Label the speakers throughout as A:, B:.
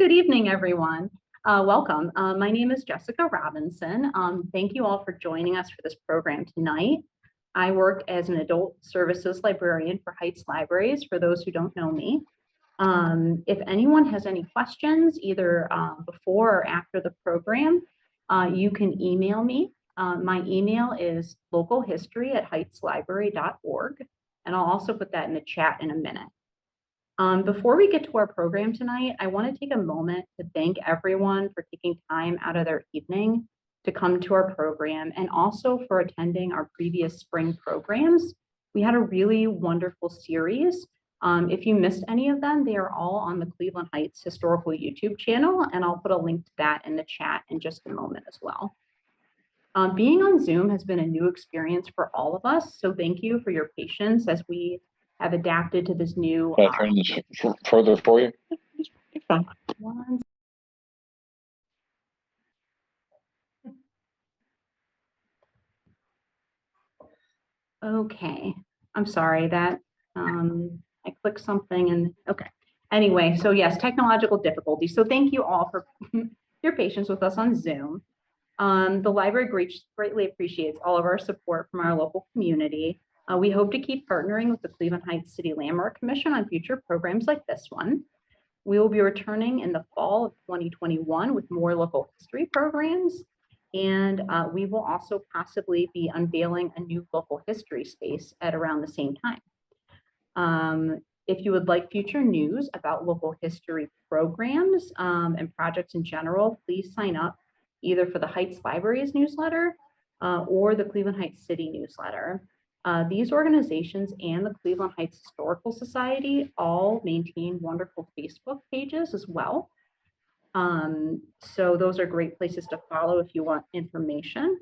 A: good evening, everyone. Welcome. My name is Jessica Robinson. Thank you all for joining us for this program tonight. I work as an adult services librarian for Heights Libraries, for those who don't know me. If anyone has any questions, either before or after the program, you can email me. My email is localhistory@heightslibrary.org, and I'll also put that in the chat in a minute. Before we get to our program tonight, I want to take a moment to thank everyone for taking time out of their evening to come to our program and also for attending our previous spring programs. We had a really wonderful series. If you missed any of them, they are all on the Cleveland Heights Historical YouTube channel, and I'll put a link to that in the chat in just a moment as well. Being on Zoom has been a new experience for all of us, so thank you for your patience as we have adapted to this new.
B: Can I turn this further for you?
A: Okay, I'm sorry that I clicked something and okay. Anyway, so yes, technological difficulties. So thank you all for your patience with us on Zoom. The library greatly appreciates all of our support from our local community. We hope to keep partnering with the Cleveland Heights City Landmark Commission on future programs like this one. We will be returning in the fall of 2021 with more local history programs. And we will also possibly be unveiling a new local history space at around the same time. If you would like future news about local history programs and projects in general, please sign up either for the Heights Libraries newsletter or the Cleveland Heights City newsletter. These organizations and the Cleveland Heights Historical Society all maintain wonderful Facebook pages as well. So those are great places to follow if you want information.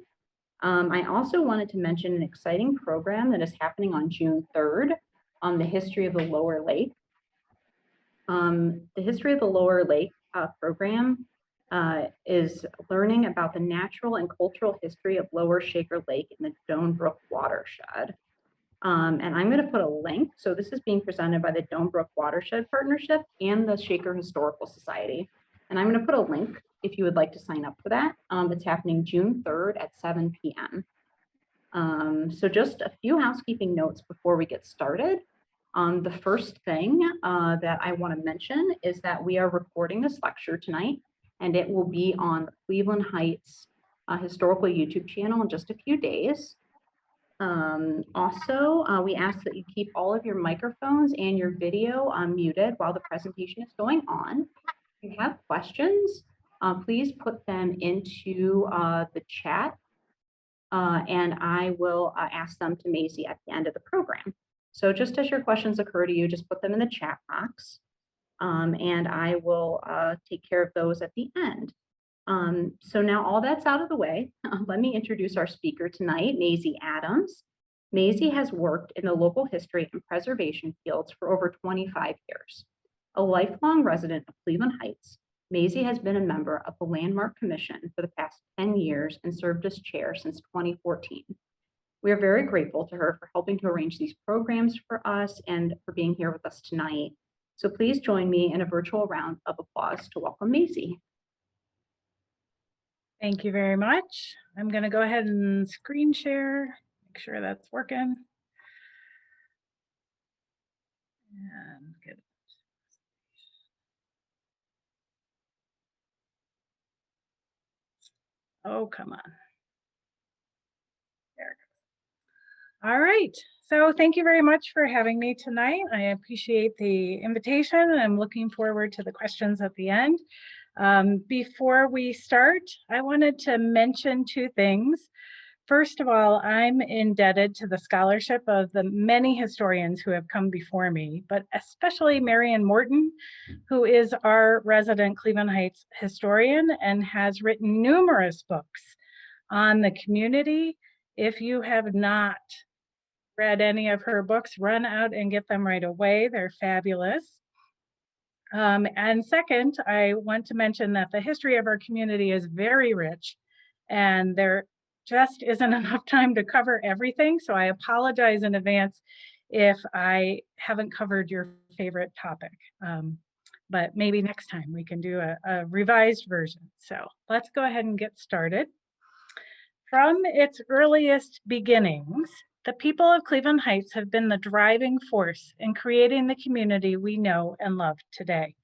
A: I also wanted to mention an exciting program that is happening on June 3rd on the history of the Lower Lake. The History of the Lower Lake program is learning about the natural and cultural history of Lower Shaker Lake in the Doan Brook watershed. And I'm going to put a link. So this is being presented by the Doan Brook Watershed Partnership and the Shaker Historical Society. And I'm going to put a link if you would like to sign up for that. It's happening June 3rd at 7 p.m. So just a few housekeeping notes before we get started. The first thing that I want to mention is that we are recording this lecture tonight, and it will be on the Cleveland Heights Historical YouTube channel in just a few days. Also, we ask that you keep all of your microphones and your video muted while the presentation is going on. If you have questions, please put them into the chat, and I will ask them to Mazie at the end of the program. So just as your questions occur to you, just put them in the chat box, and I will take care of those at the end. So now all that's out of the way, let me introduce our speaker tonight, Mazie Adams. Mazie has worked in the local history and preservation fields for over 25 years. A lifelong resident of Cleveland Heights, Mazie has been a member of the Landmark Commission for the past 10 years and served as chair since 2014. We are very grateful to her for helping to arrange these programs for us and for being here with us tonight. So please join me in a virtual round of applause to welcome Mazie.
C: Thank you very much. I'm going to go ahead and screen share, make sure that's working. And get it. Oh, come on. There it goes. All right. So thank you very much for having me tonight. I appreciate the invitation, and I'm looking forward to the questions at the end. Before we start, I wanted to mention two things. First of all, I'm indebted to the scholarship of the many historians who have come before me, but especially Marion Morton, who is our resident Cleveland Heights historian and has written numerous books on the community. If you have not read any of her books, run out and get them right away. They're fabulous. And second, I want to mention that the history of our community is very rich, and there just isn't enough time to cover everything. So I apologize in advance if I haven't covered your favorite topic. but maybe next time we can do a revised version. So let's go ahead and get started. From its earliest beginnings, the people of Cleveland Heights have been the driving force in creating the community we know and love today.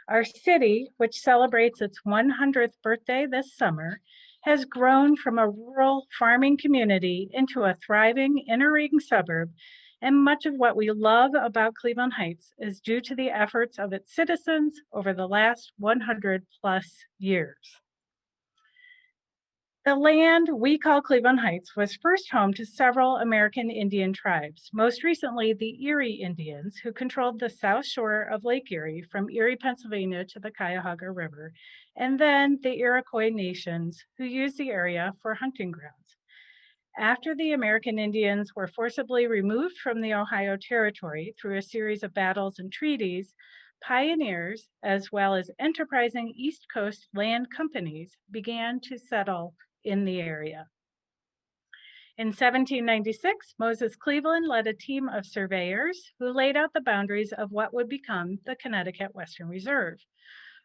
C: Our city, which celebrates its 100th birthday this summer, has grown from a rural farming community into a thriving inner ring suburb, and much of what we love about Cleveland Heights is due to the efforts of its citizens over the last 100 plus years. The land we call Cleveland Heights was first home to several American Indian tribes, most recently the Erie Indians, who controlled the south shore of Lake Erie from Erie, Pennsylvania to the Cuyahoga River, and then the Iroquois nations, who used the area for hunting grounds. After the American Indians were forcibly removed from the Ohio Territory through a series of battles and treaties, pioneers, as well as enterprising East Coast land companies, began to settle in the area. In 1796, Moses Cleveland led a team of surveyors who laid out the boundaries of what would become the Connecticut Western Reserve.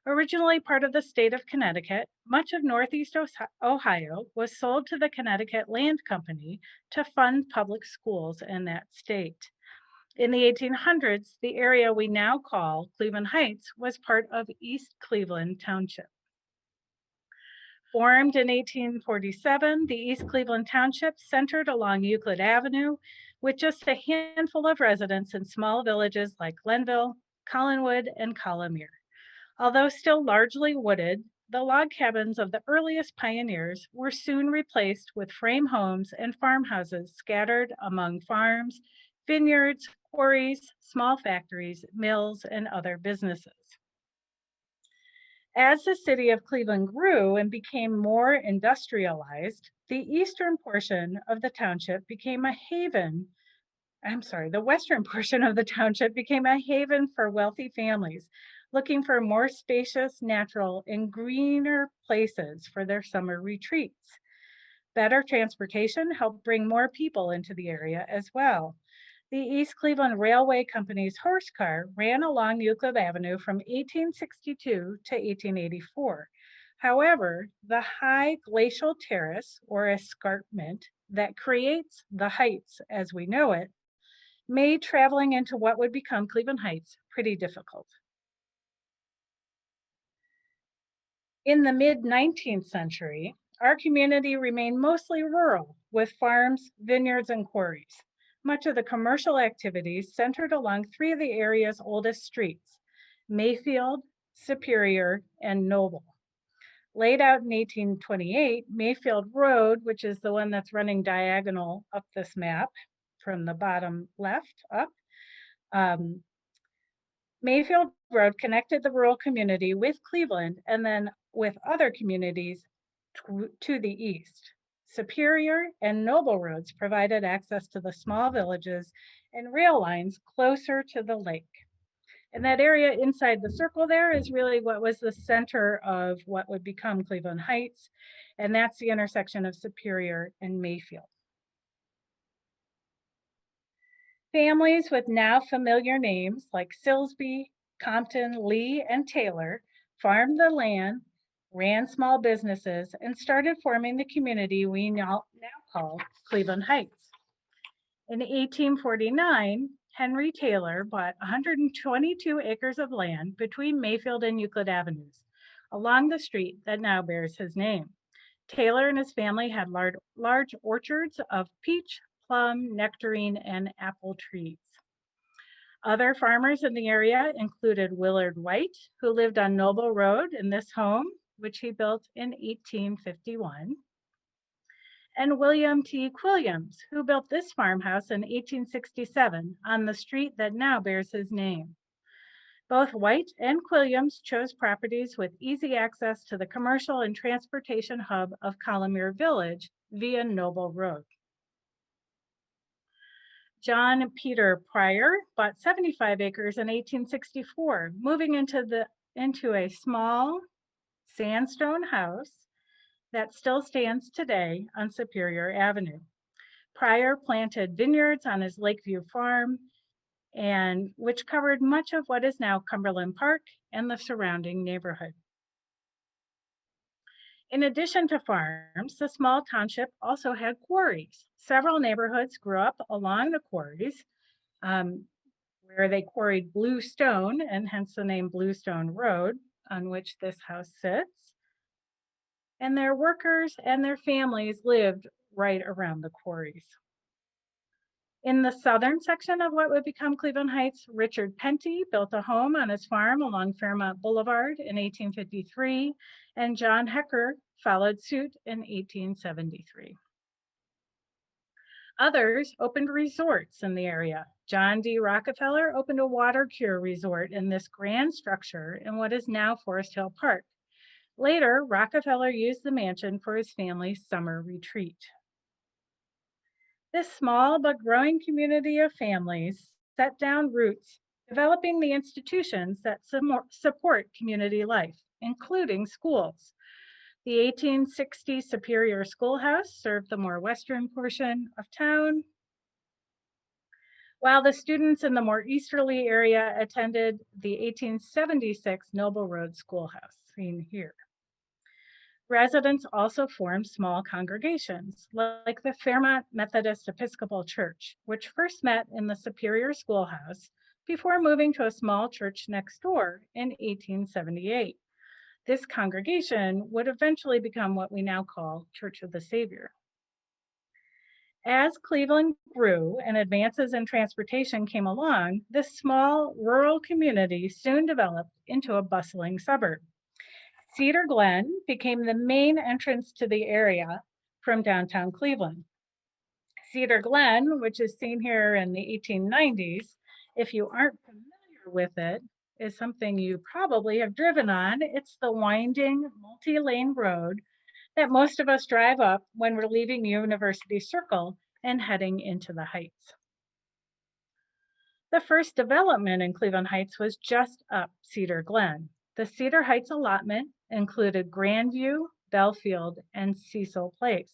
C: Originally part of the state of Connecticut, much of Northeast Ohio was sold to the Connecticut Land Company to fund public schools in that state. In the 1800s, the area we now call Cleveland Heights was part of East Cleveland Township. Formed in 1847, the East Cleveland Township centered along Euclid Avenue with just a handful of residents in small villages like Glenville, Collinwood, and Collimere. Although still largely wooded, the log cabins of the earliest pioneers were soon replaced with frame homes and farmhouses scattered among farms, vineyards, quarries, small factories, mills, and other businesses. As the city of Cleveland grew and became more industrialized, the eastern portion of the township became a haven. The western portion of the township became a haven for wealthy families looking for more spacious, natural, and greener places for their summer retreats. Better transportation helped bring more people into the area as well. The East Cleveland Railway Company's horse car ran along Euclid Avenue from 1862 to 1884. However, the high glacial terrace or escarpment that creates the Heights as we know it made traveling into what would become Cleveland Heights pretty difficult. In the mid-19th century, our community remained mostly rural with farms, vineyards, and quarries. Much of the commercial activities centered along three of the area's oldest streets, Mayfield, Superior, and Noble. Laid out in 1828, Mayfield Road, which is the one that's running diagonal up this map from the bottom left up, Mayfield Road connected the rural community with Cleveland and then with other communities to the east. Superior and Noble roads provided access to the small villages and rail lines closer to the lake. And that area inside the circle there is really what was the center of what would become Cleveland Heights, and that's the intersection of Superior and Mayfield. Families with now familiar names like Silsby, Compton, Lee, and Taylor farmed the land, ran small businesses, and started forming the community we now call Cleveland Heights. In 1849, Henry Taylor bought 122 acres of land between Mayfield and Euclid Avenues, along the street that now bears his name. Taylor and his family had large orchards of peach, plum, nectarine, and apple trees. Other farmers in the area included Willard White, who lived on Noble Road in this home, which he built in 1851, and William T. Quilliams, who built this farmhouse in 1867 on the street that now bears his name. Both White and Quilliams chose properties with easy access to the commercial and transportation hub of Collimere Village via Noble Road. John Peter Pryor bought 75 acres in 1864, moving into a small sandstone house that still stands today on Superior Avenue. Pryor planted vineyards on his Lakeview farm and which covered much of what is now Cumberland Park and the surrounding neighborhood. In addition to farms, the small township also had quarries. Several neighborhoods grew up along the quarries, where they quarried blue stone, and hence the name Bluestone Road, on which this house sits. And their workers and their families lived right around the quarries. In the southern section of what would become Cleveland Heights, Richard Penty built a home on his farm along Fairmont Boulevard in 1853, and John Hecker followed suit in 1873. Others opened resorts in the area. John D. Rockefeller opened a water cure resort in this grand structure in what is now Forest Hill Park. Later, Rockefeller used the mansion for his family's summer retreat. This small but growing community of families set down roots, developing the institutions that support community life, including schools. The 1860 Superior Schoolhouse served the more western portion of town, while the students in the more easterly area attended the 1876 Noble Road Schoolhouse, seen here. Residents also formed small congregations, like the Fairmont Methodist Episcopal Church, which first met in the Superior Schoolhouse before moving to a small church next door in 1878. This congregation would eventually become what we now call Church of the Savior. As Cleveland grew and advances in transportation came along, this small rural community soon developed into a bustling suburb. Cedar Glen became the main entrance to the area from downtown Cleveland. Cedar Glen, which is seen here in the 1890s, if you aren't familiar with it, is something you probably have driven on. It's the winding multi-lane road that most of us drive up when we're leaving University Circle and heading into the Heights. The first development in Cleveland Heights was just up Cedar Glen. The Cedar Heights allotment included Grandview, Belfield, and Cecil Place.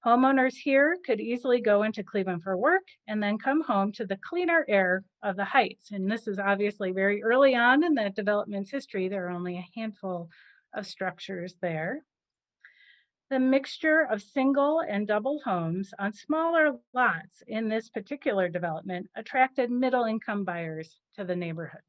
C: Homeowners here could easily go into Cleveland for work and then come home to the cleaner air of the Heights. And this is obviously very early on in that development's history. There are only a handful of structures there. The mixture of single and double homes on smaller lots in this particular development attracted middle-income buyers to the neighborhood.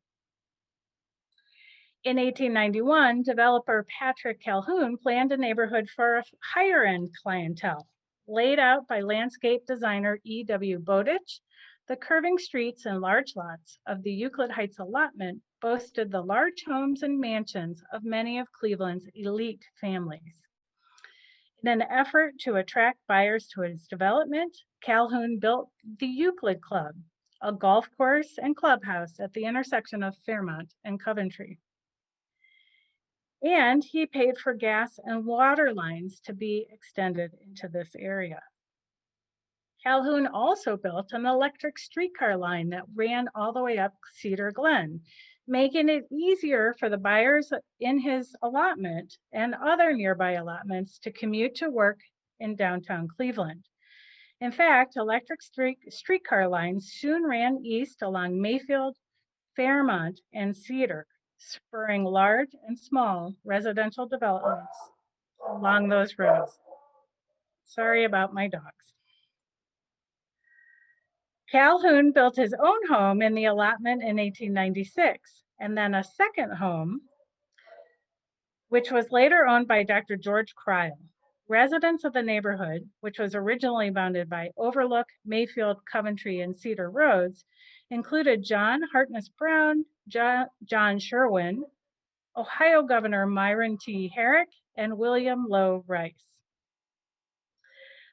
C: In 1891, developer Patrick Calhoun planned a neighborhood for a higher-end clientele. Laid out by landscape designer E.W. Bowditch, the curving streets and large lots of the Euclid Heights allotment boasted the large homes and mansions of many of Cleveland's elite families. In an effort to attract buyers to his development, Calhoun built the Euclid Club, a golf course and clubhouse at the intersection of Fairmont and Coventry. And he paid for gas and water lines to be extended into this area. Calhoun also built an electric streetcar line that ran all the way up Cedar Glen, making it easier for the buyers in his allotment and other nearby allotments to commute to work in downtown Cleveland. In fact, electric streetcar lines soon ran east along Mayfield, Fairmont, and Cedar, spurring large and small residential developments along those roads. Sorry about my dogs. Calhoun built his own home in the allotment in 1896, and then a second home, which was later owned by Dr. George Cryle. Residents of the neighborhood, which was originally bounded by Overlook, Mayfield, Coventry, and Cedar Roads, included John Hartness Brown, John Sherwin, Ohio Governor Myron T. Herrick, and William Lowe Rice.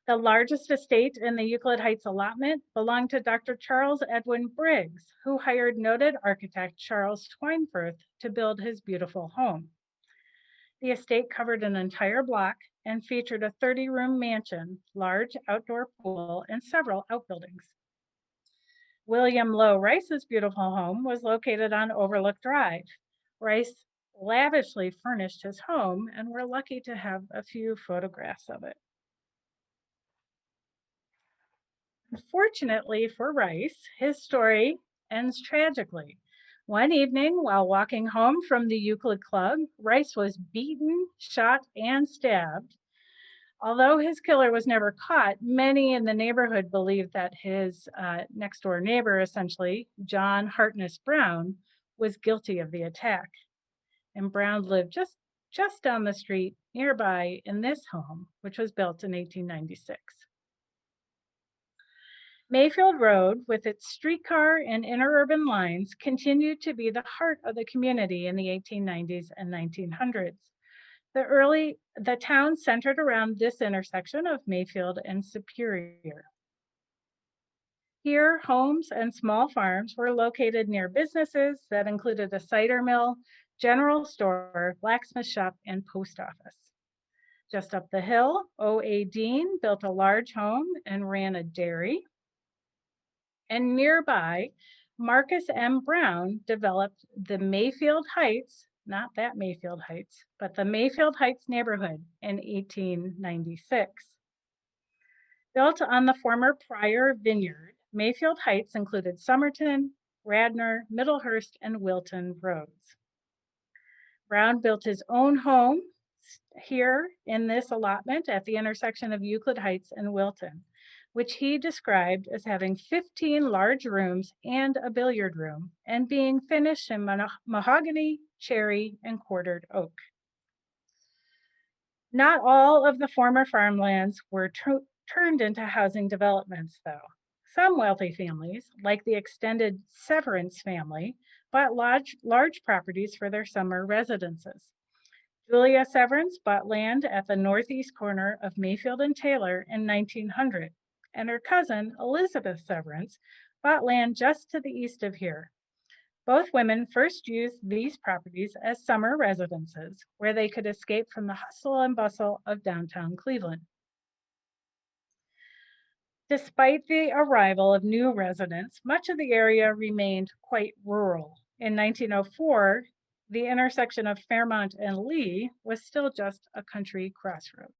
C: The largest estate in the Euclid Heights allotment belonged to Dr. Charles Edwin Briggs, who hired noted architect Charles Swinefirth to build his beautiful home. The estate covered an entire block and featured a 30-room mansion, large outdoor pool, and several outbuildings. William Lowe Rice's beautiful home was located on Overlook Drive. Rice lavishly furnished his home, and we're lucky to have a few photographs of it. Unfortunately for Rice, his story ends tragically. One evening, while walking home from the Euclid Club, Rice was beaten, shot, and stabbed. Although his killer was never caught, many in the neighborhood believed that his next door neighbor, essentially, John Hartness Brown, was guilty of the attack. And Brown lived just down the street nearby in this home, which was built in 1896. Mayfield Road, with its streetcar and interurban lines, continued to be the heart of the community in the 1890s and 1900s. The town centered around this intersection of Mayfield and Superior. Here, homes and small farms were located near businesses that included a cider mill, general store, blacksmith shop, and post office. Just up the hill, O.A. Dean built a large home and ran a dairy. And nearby, Marcus M. Brown developed the Mayfield Heights, not that Mayfield Heights, but the Mayfield Heights neighborhood in 1896. Built on the former Pryor Vineyard, Mayfield Heights included Somerton, Radnor, Middlehurst, and Wilton roads. Brown built his own home here in this allotment at the intersection of Euclid Heights and Wilton, which he described as having 15 large rooms and a billiard room, and being finished in mahogany, cherry, and quartered oak. Not all of the former farmlands were turned into housing developments, though. Some wealthy families, like the extended Severance family, bought large properties for their summer residences. Julia Severance bought land at the northeast corner of Mayfield and Taylor in 1900, and her cousin, Elizabeth Severance, bought land just to the east of here. Both women first used these properties as summer residences, where they could escape from the hustle and bustle of downtown Cleveland. Despite the arrival of new residents, much of the area remained quite rural. In 1904, the intersection of Fairmont and Lee was still just a country crossroads.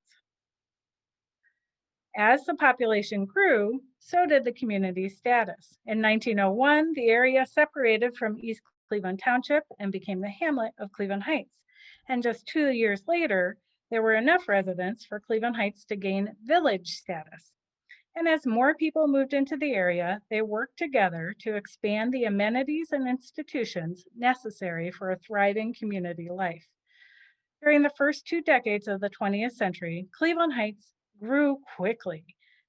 C: As the population grew, so did the community status. In 1901, the area separated from East Cleveland Township and became the hamlet of Cleveland Heights. And just 2 years later, there were enough residents for Cleveland Heights to gain village status. And as more people moved into the area, they worked together to expand the amenities and institutions necessary for a thriving community life. During the first 2 decades of the 20th century, Cleveland Heights grew quickly.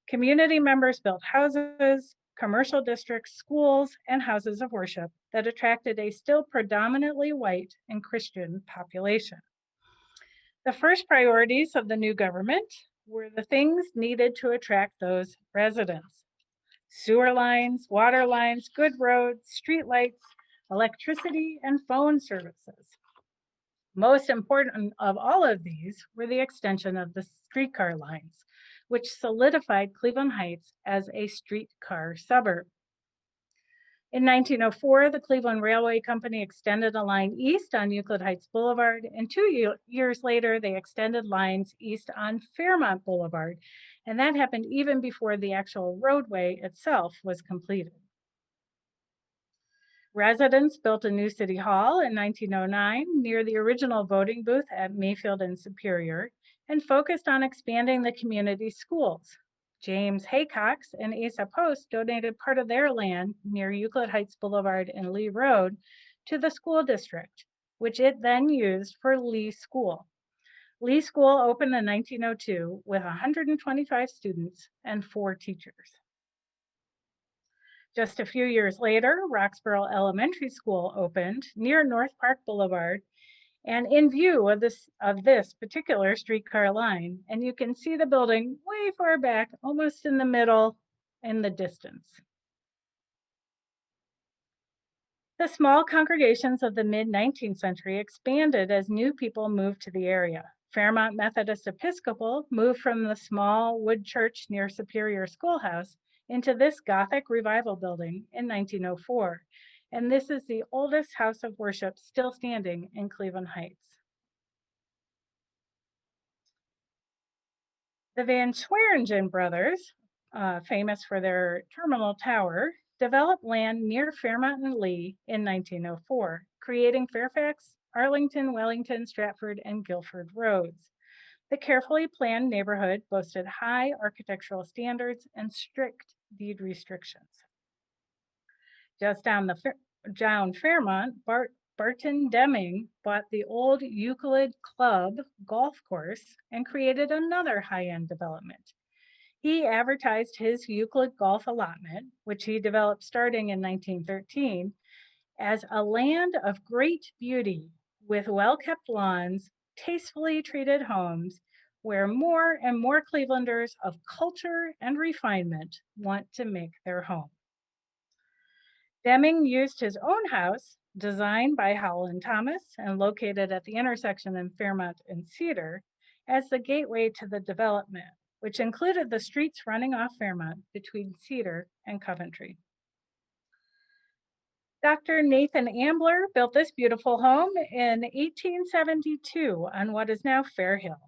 C: Community members built houses, commercial districts, schools, and houses of worship that attracted a still predominantly white and Christian population. The first priorities of the new government were the things needed to attract those residents: sewer lines, water lines, good roads, street lights, electricity, and phone services. Most important of all of these were the extension of the streetcar lines, which solidified Cleveland Heights as a streetcar suburb. In 1904, the Cleveland Railway Company extended a line east on Euclid Heights Boulevard, and 2 years later, they extended lines east on Fairmont Boulevard, and that happened even before the actual roadway itself was completed. Residents built a new city hall in 1909 near the original voting booth at Mayfield and Superior, and focused on expanding the community schools. James Haycox and Asa Post donated part of their land near Euclid Heights Boulevard and Lee Road to the school district, which it then used for Lee School. Lee School opened in 1902 with 125 students and 4 teachers. Just a few years later, Roxborough Elementary School opened near North Park Boulevard and in view of this particular streetcar line. And you can see the building way far back, almost in the middle in the distance. The small congregations of the mid-19th century expanded as new people moved to the area. Fairmont Methodist Episcopal moved from the small wood church near Superior Schoolhouse into this Gothic revival building in 1904. And this is the oldest house of worship still standing in Cleveland Heights. The Van Swearingen brothers, famous for their terminal tower, developed land near Fairmont and Lee in 1904, creating Fairfax, Arlington, Wellington, Stratford, and Guilford roads. The carefully planned neighborhood boasted high architectural standards and strict deed restrictions. Just down Fairmont, Barton Deming bought the old Euclid Club golf course and created another high-end development. He advertised his Euclid golf allotment, which he developed starting in 1913, as a land of great beauty with well-kept lawns, tastefully treated homes, where more and more Clevelanders of culture and refinement want to make their home. Deming used his own house, designed by Howell and Thomas and located at the intersection in Fairmont and Cedar, as the gateway to the development, which included the streets running off Fairmont between Cedar and Coventry. Dr. Nathan Ambler built this beautiful home in 1872 on what is now Fair Hill.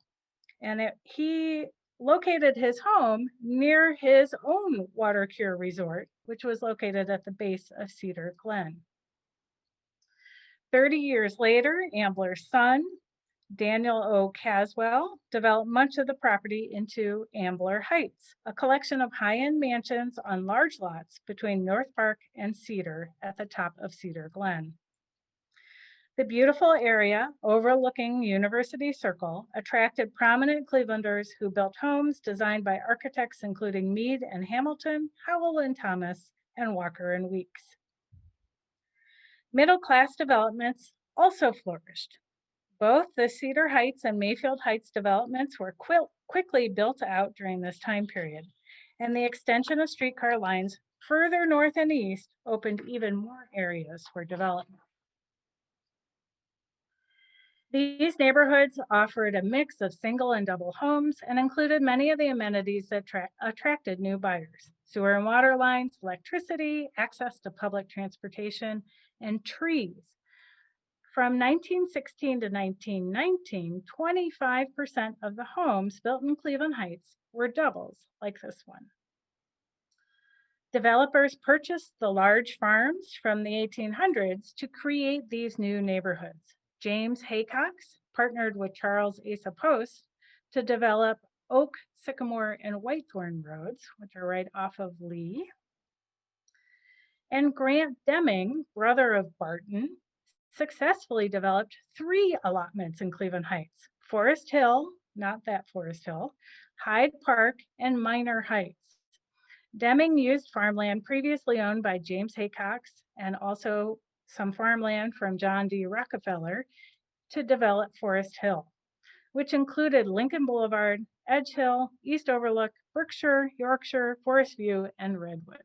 C: And he located his home near his own water cure resort, which was located at the base of Cedar Glen. 30 years later, Ambler's son, Daniel O. Caswell, developed much of the property into Ambler Heights, a collection of high-end mansions on large lots between North Park and Cedar at the top of Cedar Glen. The beautiful area overlooking University Circle attracted prominent Clevelanders who built homes designed by architects including Meade and Hamilton, Howell and Thomas, and Walker and Weeks. Middle-class developments also flourished. Both the Cedar Heights and Mayfield Heights developments were quickly built out during this time period, and the extension of streetcar lines further north and east opened even more areas for development. These neighborhoods offered a mix of single and double homes and included many of the amenities that attracted new buyers: sewer and water lines, electricity, access to public transportation, and trees. From 1916 to 1919, 25% of the homes built in Cleveland Heights were doubles like this one. Developers purchased the large farms from the 1800s to create these new neighborhoods. James Haycox partnered with Charles Asa Post to develop Oak, Sycamore, and Whitethorn roads, which are right off of Lee. And Grant Deming, brother of Barton, successfully developed 3 allotments in Cleveland Heights: Forest Hill, not that Forest Hill, Hyde Park, and Minor Heights. Deming used farmland previously owned by James Haycox and also some farmland from John D. Rockefeller to develop Forest Hill, which included Lincoln Boulevard, Edge Hill, East Overlook, Berkshire, Yorkshire, Forest View, and Redwood.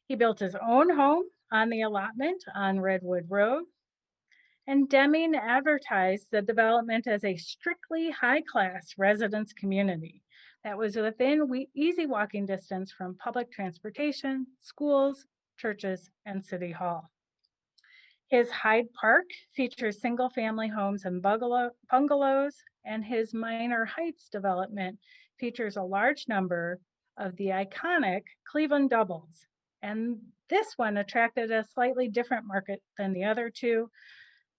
C: He built his own home on the allotment on Redwood Road, and Deming advertised the development as a strictly high-class residence community that was within easy walking distance from public transportation, schools, churches, and City Hall. His Hyde Park features single-family homes and bungalows, and his Minor Heights development features a large number of the iconic Cleveland doubles. And this one attracted a slightly different market than the other two.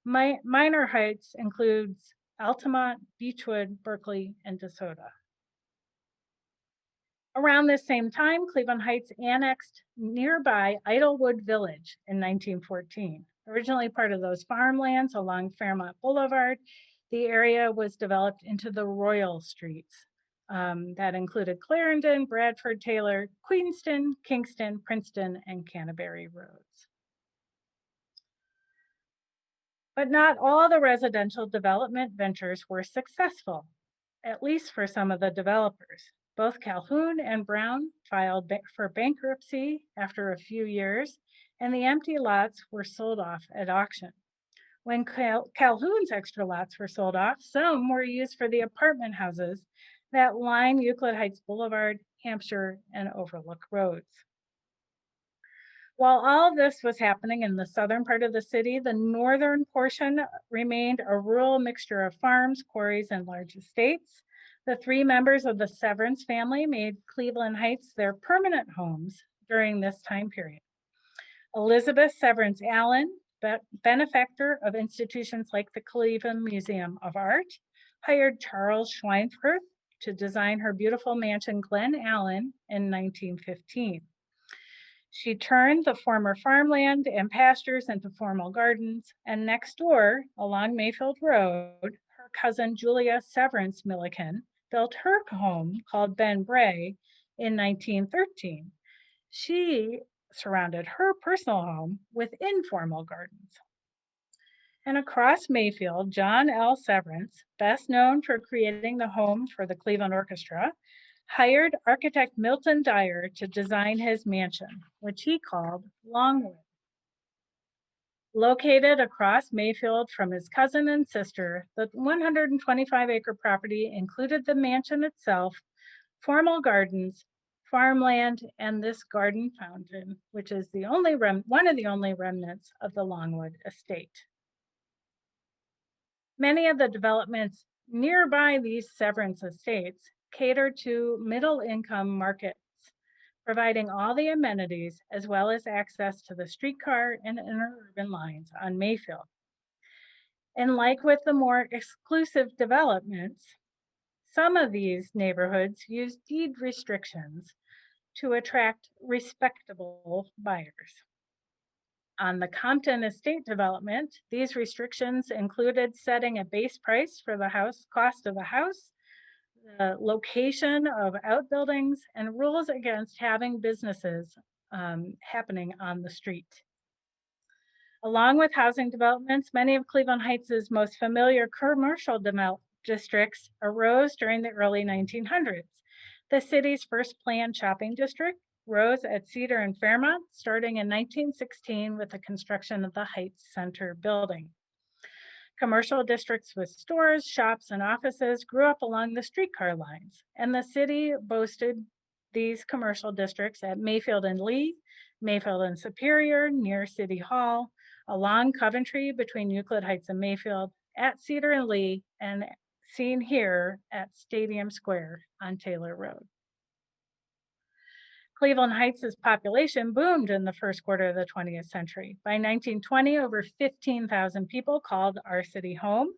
C: Minor Heights includes Altamont, Beechwood, Berkeley, and DeSoto. Around this same time, Cleveland Heights annexed nearby Idlewood Village in 1914. Originally part of those farmlands along Fairmont Boulevard, the area was developed into the Royal Streets. That included Clarendon, Bradford, Taylor, Queenston, Kingston, Princeton, and Canterbury roads. But not all the residential development ventures were successful, at least for some of the developers. Both Calhoun and Brown filed for bankruptcy after a few years, and the empty lots were sold off at auction. When Calhoun's extra lots were sold off, some were used for the apartment houses that line Euclid Heights Boulevard, Hampshire, and Overlook roads. While all of this was happening in the southern part of the city, the northern portion remained a rural mixture of farms, quarries, and large estates. The 3 members of the Severance family made Cleveland Heights their permanent homes during this time period. Elizabeth Severance Allen, benefactor of institutions like the Cleveland Museum of Art, hired Charles Schweinfurth to design her beautiful mansion Glen Allen in 1915. She turned the former farmland and pastures into formal gardens, and next door, along Mayfield Road, her cousin Julia Severance Milliken built her home called Ben Bray in 1913. She surrounded her personal home with informal gardens. And across Mayfield, John L. Severance, best known for creating the home for the Cleveland Orchestra, hired architect Milton Dyer to design his mansion, which he called Longwood. Located across Mayfield from his cousin and sister, the 125-acre property included the mansion itself, formal gardens, farmland, and this garden fountain, which is the only one of the only remnants of the Longwood estate. Many of the developments nearby these Severance estates cater to middle-income markets, providing all the amenities as well as access to the streetcar and interurban lines on Mayfield. And like with the more exclusive developments, some of these neighborhoods use deed restrictions to attract respectable buyers. On the Compton estate development, these restrictions included setting a base price for the cost of the house, the location of outbuildings, and rules against having businesses happening on the street. Along with housing developments, many of Cleveland Heights' most familiar commercial districts arose during the early 1900s. The city's first planned shopping district rose at Cedar and Fairmont, starting in 1916 with the construction of the Heights Center building. Commercial districts with stores, shops, and offices grew up along the streetcar lines, and the city boasted these commercial districts at Mayfield and Lee, Mayfield and Superior near City Hall, along Coventry between Euclid Heights and Mayfield, at Cedar and Lee, and seen here at Stadium Square on Taylor Road. Cleveland Heights' population boomed in the first quarter of the 20th century. By 1920, over 15,000 people called our city home.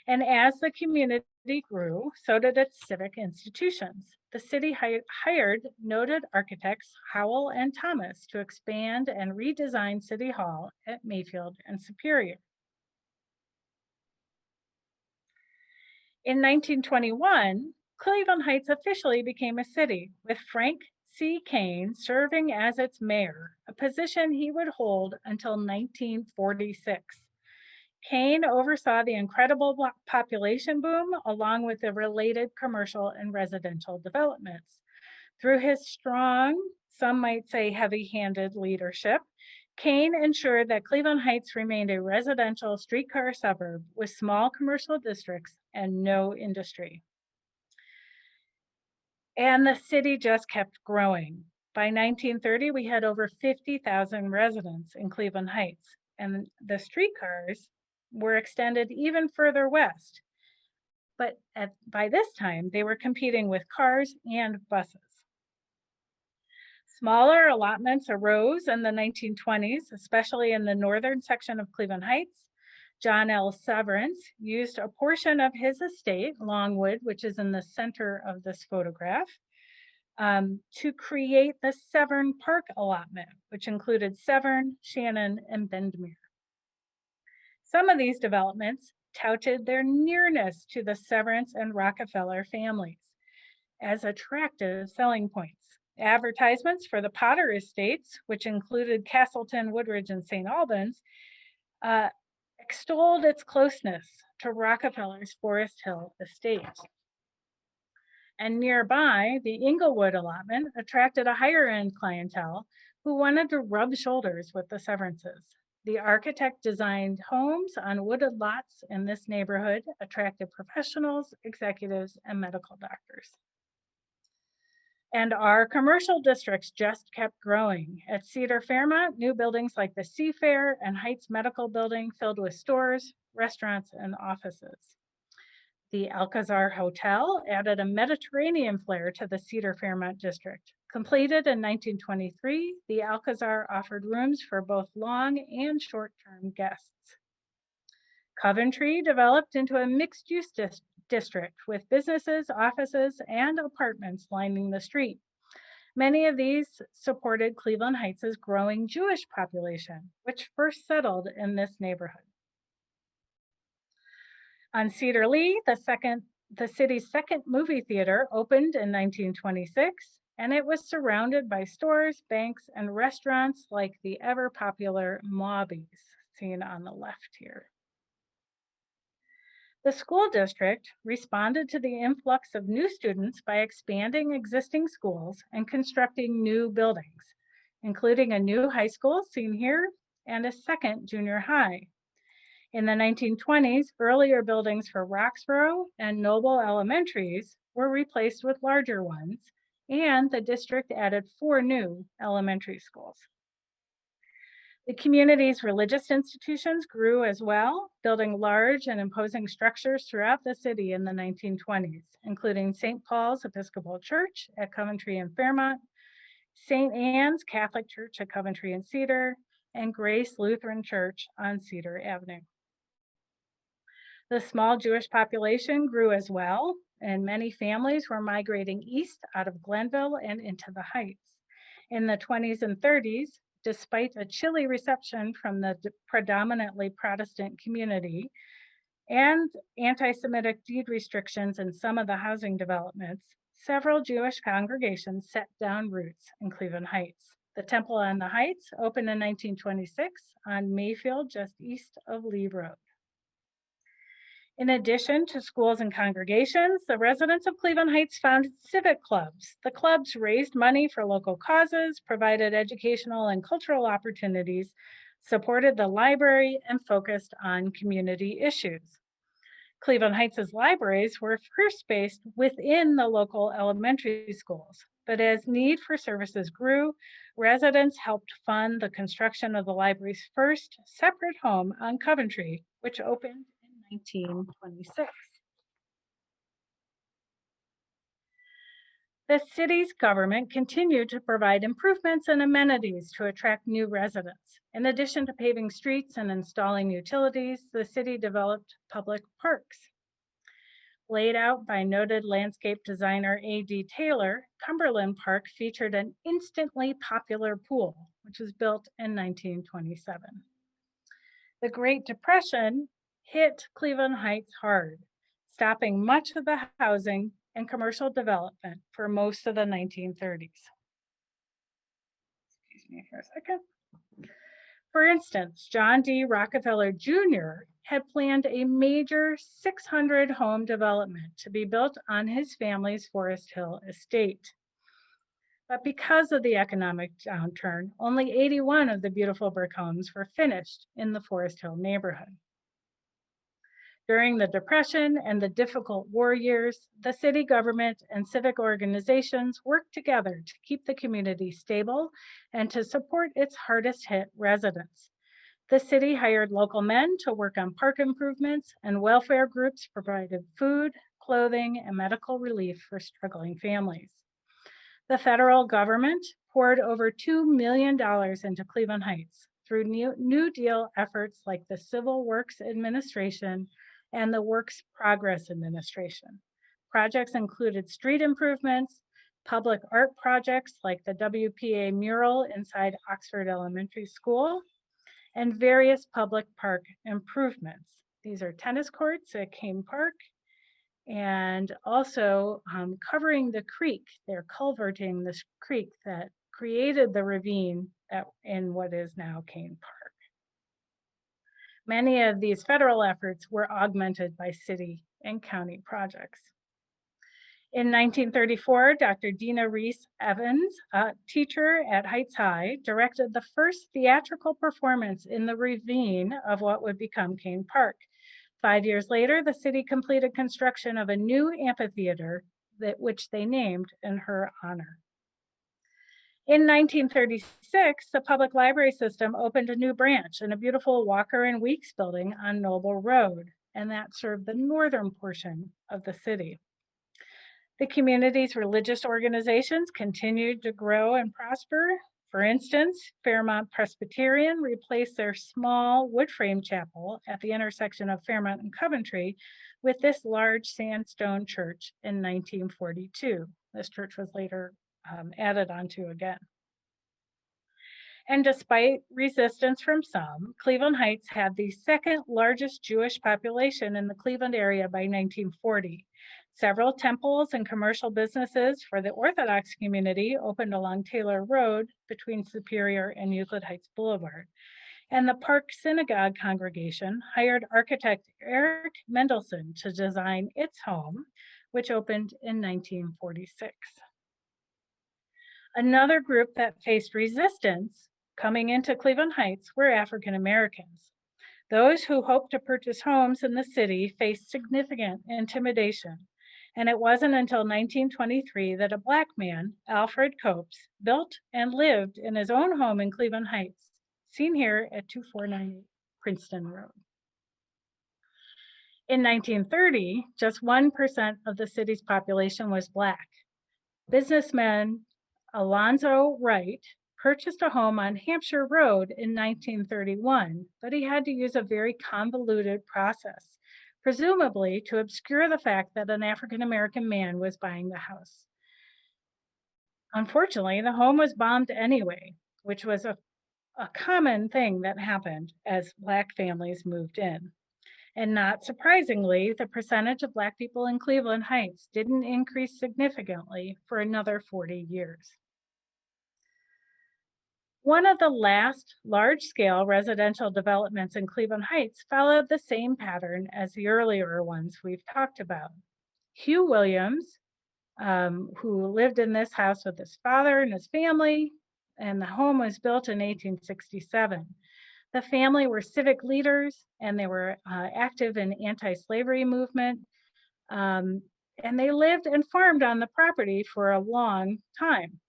C: And as the community grew, so did its civic institutions. The city hired noted architects Howell and Thomas to expand and redesign City Hall at Mayfield and Superior. In 1921, Cleveland Heights officially became a city, with Frank C. Kane serving as its mayor, a position he would hold until 1946. Kane oversaw the incredible population boom along with the related commercial and residential developments. Through his strong, some might say heavy-handed leadership, Kane ensured that Cleveland Heights remained a residential streetcar suburb with small commercial districts and no industry. And the city just kept growing. By 1930, we had over 50,000 residents in Cleveland Heights, and the streetcars were extended even further west. But by this time, they were competing with cars and buses. Smaller allotments arose in the 1920s, especially in the northern section of Cleveland Heights. John L. Severance used a portion of his estate, Longwood, which is in the center of this photograph, to create the Severn Park allotment, which included Severn, Shannon, and Bendemeer. Some of these developments touted their nearness to the Severance and Rockefeller families as attractive selling points. Advertisements for the Potter estates, which included Castleton, Woodridge, and St. Albans, extolled its closeness to Rockefeller's Forest Hill estate. And nearby, the Inglewood allotment attracted a higher-end clientele who wanted to rub shoulders with the Severances. The architect designed homes on wooded lots in this neighborhood, attracted professionals, executives, and medical doctors. And our commercial districts just kept growing. At Cedar Fairmont, new buildings like the Seafair and Heights Medical Building filled with stores, restaurants, and offices. The Alcazar Hotel added a Mediterranean flair to the Cedar Fairmont district. Completed in 1923, the Alcazar offered rooms for both long and short-term guests. Coventry developed into a mixed-use district with businesses, offices, and apartments lining the street. Many of these supported Cleveland Heights' growing Jewish population, which first settled in this neighborhood. On Cedar Lee, the city's second movie theater opened in 1926, and it was surrounded by stores, banks, and restaurants like the ever-popular Mawby's, seen on the left here. The school district responded to the influx of new students by expanding existing schools and constructing new buildings, including a new high school, seen here, and a second junior high. In the 1920s, earlier buildings for Roxborough and Noble Elementaries were replaced with larger ones, and the district added 4 new elementary schools. The community's religious institutions grew as well, building large and imposing structures throughout the city in the 1920s, including St. Paul's Episcopal Church at Coventry and Fairmont, St. Anne's Catholic Church at Coventry and Cedar, and Grace Lutheran Church on Cedar Avenue. The small Jewish population grew as well, and many families were migrating east out of Glenville and into the Heights. In the 20s and 30s, despite a chilly reception from the predominantly Protestant community and anti-Semitic deed restrictions in some of the housing developments, several Jewish congregations set down roots in Cleveland Heights. The Temple on the Heights opened in 1926 on Mayfield, just east of Lee Road. In addition to schools and congregations, the residents of Cleveland Heights founded civic clubs. The clubs raised money for local causes, provided educational and cultural opportunities, supported the library, and focused on community issues. Cleveland Heights' libraries were first based within the local elementary schools, but as need for services grew, residents helped fund the construction of the library's first separate home on Coventry, which opened 1926. The city's government continued to provide improvements and amenities to attract new residents. In addition to paving streets and installing utilities, the city developed public parks. Laid out by noted landscape designer A.D. Taylor, Cumberland Park featured an instantly popular pool, which was built in 1927. The Great Depression hit Cleveland Heights hard, stopping much of the housing and commercial development for most of the 1930s. Excuse me for a second. For instance, John D. Rockefeller Jr. had planned a major 600-home development to be built on his family's Forest Hill estate. But because of the economic downturn, only 81 of the beautiful brick homes were finished in the Forest Hill neighborhood. During the Depression and the difficult war years, the city government and civic organizations worked together to keep the community stable and to support its hardest hit residents. The city hired local men to work on park improvements, and welfare groups provided food, clothing, and medical relief for struggling families. The federal government poured over $2 million into Cleveland Heights through New Deal efforts like the Civil Works Administration and the Works Progress Administration. Projects included street improvements, public art projects like the WPA mural inside Oxford Elementary School, and various public park improvements. These are tennis courts at Kane Park, and also covering the creek. They're culverting this creek that created the ravine in what is now Kane Park. Many of these federal efforts were augmented by city and county projects. In 1934, Dr. Dina Reese Evans, a teacher at Heights High, directed the first theatrical performance in the ravine of what would become Kane Park. 5 years later, the city completed construction of a new amphitheater which they named in her honor. In 1936, the public library system opened a new branch in a beautiful Walker and Weeks building on Noble Road. and that served the northern portion of the city. The community's religious organizations continued to grow and prosper. For instance, Fairmont Presbyterian replaced their small wood frame chapel at the intersection of Fairmont and Coventry with this large sandstone church in 1942. This church was later added onto again. And despite resistance from some, Cleveland Heights had the second largest Jewish population in the Cleveland area by 1940. Several temples and commercial businesses for the Orthodox community opened along Taylor Road between Superior and Euclid Heights Boulevard. And the Park Synagogue congregation hired architect Eric Mendelsohn to design its home, which opened in 1946. Another group that faced resistance coming into Cleveland Heights were African Americans. Those who hoped to purchase homes in the city faced significant intimidation. And it wasn't until 1923 that a Black man, Alfred Copes, built and lived in his own home in Cleveland Heights, seen here at 2498 Princeton Road. In 1930, just 1% of the city's population was Black. Businessman Alonzo Wright purchased a home on Hampshire Road in 1931, but he had to use a very convoluted process, presumably to obscure the fact that an African-American man was buying the house. Unfortunately, the home was bombed anyway, which was a common thing that happened as Black families moved in. And not surprisingly, the percentage of Black people in Cleveland Heights didn't increase significantly for another 40 years. One of the last large-scale residential developments in Cleveland Heights followed the same pattern as the earlier ones we've talked about. Hugh Williams, who lived in this house with his father and his family, and the home was built in 1867. The family were civic leaders, and they were active in anti-slavery movement, and they lived and farmed on the property for a long time.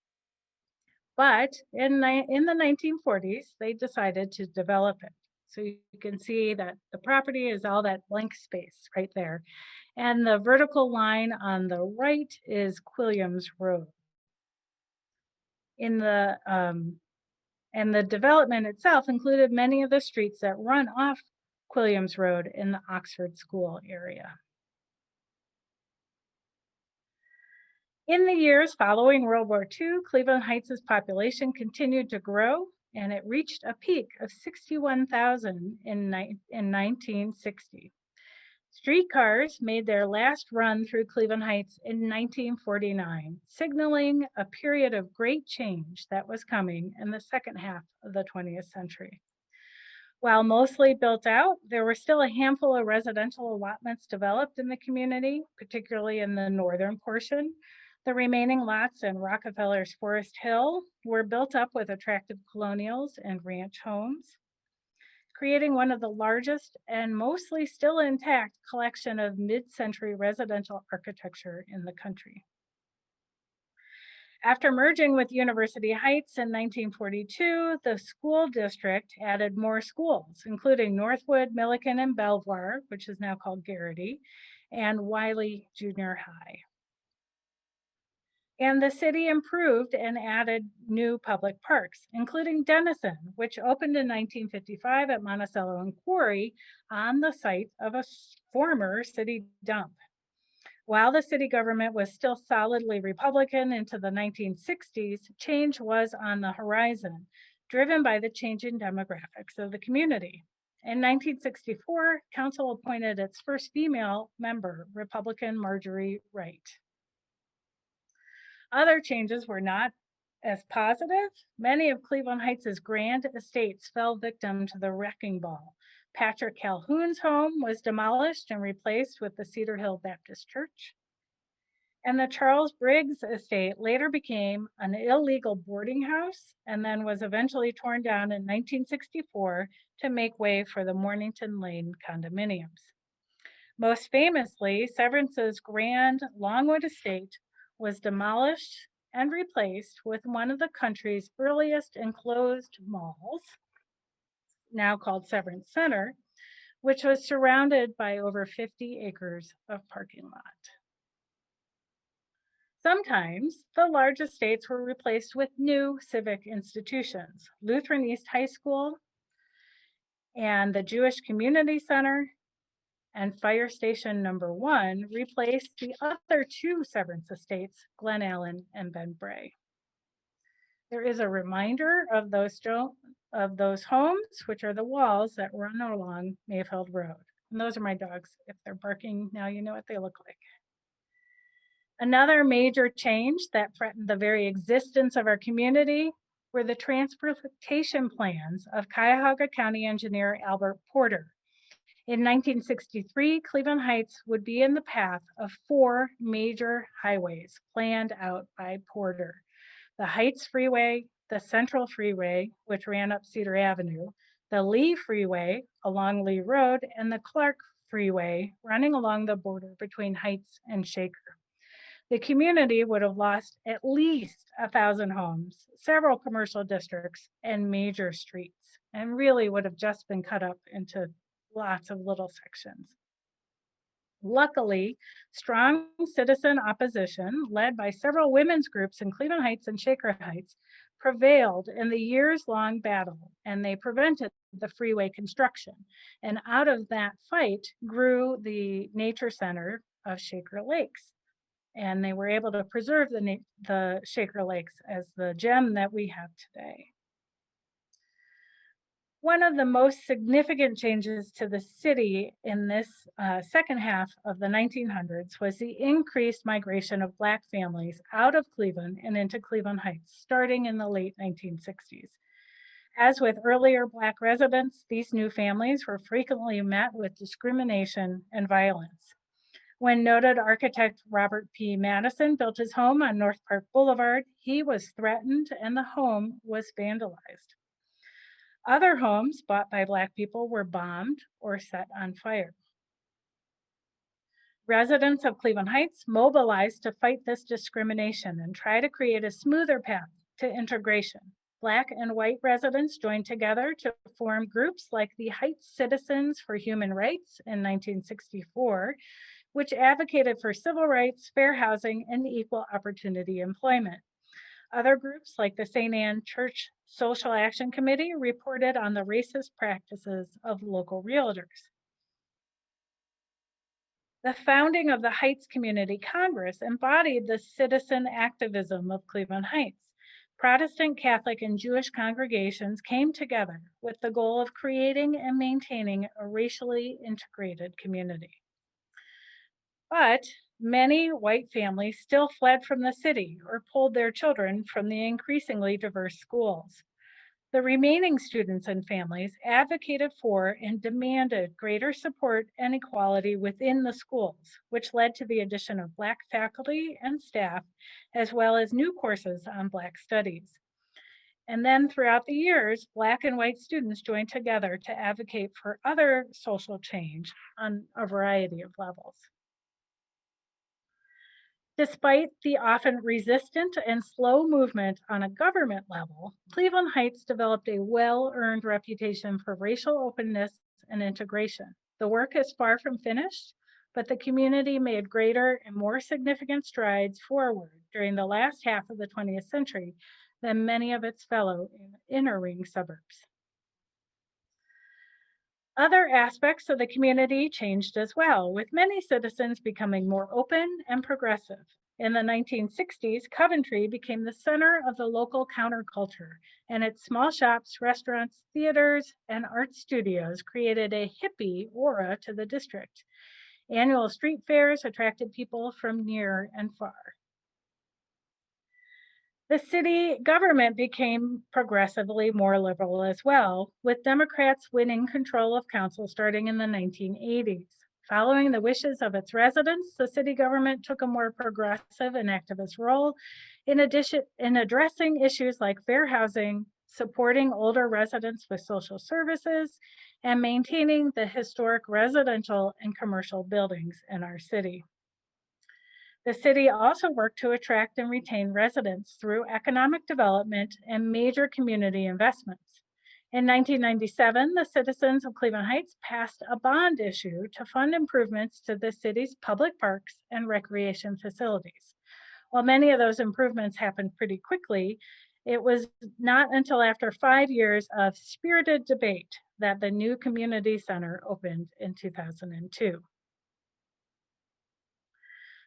C: But in the 1940s, they decided to develop it. So you can see that the property is all that blank space right there. And the vertical line on the right is Quilliams Road. And the development itself included many of the streets that run off Quilliams Road in the Oxford School area. In the years following World War II, Cleveland Heights' population continued to grow, and it reached a peak of 61,000 in 1960. Streetcars made their last run through Cleveland Heights in 1949, signaling a period of great change that was coming in the second half of the 20th century. While mostly built out, there were still a handful of residential allotments developed in the community, particularly in the northern portion. The remaining lots in Rockefeller's Forest Hill were built up with attractive colonials and ranch homes, creating one of the largest and mostly still intact collection of mid-century residential architecture in the country. After merging with University Heights in 1942, the school district added more schools, including Northwood, Milliken, and Belvoir, which is now called Garrity, and Wiley Junior High. And the city improved and added new public parks, including Denison, which opened in 1955 at Monticello and Quarry on the site of a former city dump. While the city government was still solidly Republican into the 1960s, change was on the horizon, driven by the changing demographics of the community. In 1964, council appointed its first female member, Republican Marjorie Wright. Other changes were not as positive. Many of Cleveland Heights' grand estates fell victim to the wrecking ball. Patrick Calhoun's home was demolished and replaced with the Cedar Hill Baptist Church. And the Charles Briggs estate later became an illegal boarding house and then was eventually torn down in 1964 to make way for the Mornington Lane condominiums. Most famously, Severance's grand Longwood estate was demolished and replaced with one of the country's earliest enclosed malls, now called Severance Center, which was surrounded by over 50 acres of parking lot. Sometimes the large estates were replaced with new civic institutions. Lutheran East High School and the Jewish Community Center and Fire Station Number 1 replaced the other two severance estates, Glen Allen and Ben Bray. There is a reminder of those homes, which are the walls that run along Mayfield Road. And those are my dogs. If they're barking now, you know what they look like. Another major change that threatened the very existence of our community were the transportation plans of Cuyahoga County engineer Albert Porter. In 1963, Cleveland Heights would be in the path of 4 major highways planned out by Porter: the Heights Freeway, the Central Freeway, which ran up Cedar Avenue, the Lee Freeway along Lee Road, and the Clark Freeway running along the border between Heights and Shaker. The community would have lost at least 1,000 homes, several commercial districts, and major streets, and really would have just been cut up into lots of little sections. Luckily, strong citizen opposition, led by several women's groups in Cleveland Heights and Shaker Heights, prevailed in the years-long battle, and they prevented the freeway construction. And out of that fight grew the nature center of Shaker Lakes. And they were able to preserve the Shaker Lakes as the gem that we have today. One of the most significant changes to the city in this second half of the 1900s was the increased migration of Black families out of Cleveland and into Cleveland Heights, starting in the late 1960s. As with earlier Black residents, these new families were frequently met with discrimination and violence. When noted architect Robert P. Madison built his home on North Park Boulevard, he was threatened and the home was vandalized. Other homes bought by Black people were bombed or set on fire. Residents of Cleveland Heights mobilized to fight this discrimination and try to create a smoother path to integration. Black and white residents joined together to form groups like the Heights Citizens for Human Rights in 1964, which advocated for civil rights, fair housing, and equal opportunity employment. Other groups like the St. Anne Church Social Action Committee reported on the racist practices of local realtors. The founding of the Heights Community Congress embodied the citizen activism of Cleveland Heights. Protestant, Catholic, and Jewish congregations came together with the goal of creating and maintaining a racially integrated community. But many white families still fled from the city or pulled their children from the increasingly diverse schools. The remaining students and families advocated for and demanded greater support and equality within the schools, which led to the addition of Black faculty and staff, as well as new courses on Black studies. And then throughout the years, Black and white students joined together to advocate for other social change on a variety of levels. Despite the often resistant and slow movement on a government level, Cleveland Heights developed a well-earned reputation for racial openness and integration. The work is far from finished, but the community made greater and more significant strides forward during the last half of the 20th century than many of its fellow inner ring suburbs. Other aspects of the community changed as well, with many citizens becoming more open and progressive. In the 1960s, Coventry became the center of the local counterculture, and its small shops, restaurants, theaters, and art studios created a hippie aura to the district. Annual street fairs attracted people from near and far. The city government became progressively more liberal as well, with Democrats winning control of council starting in the 1980s. Following the wishes of its residents, the city government took a more progressive and activist role in addressing issues like fair housing, supporting older residents with social services, and maintaining the historic residential and commercial buildings in our city. The city also worked to attract and retain residents through economic development and major community investments. In 1997, the citizens of Cleveland Heights passed a bond issue to fund improvements to the city's public parks and recreation facilities. While many of those improvements happened pretty quickly, it was not until after 5 years of spirited debate that the new community center opened in 2002.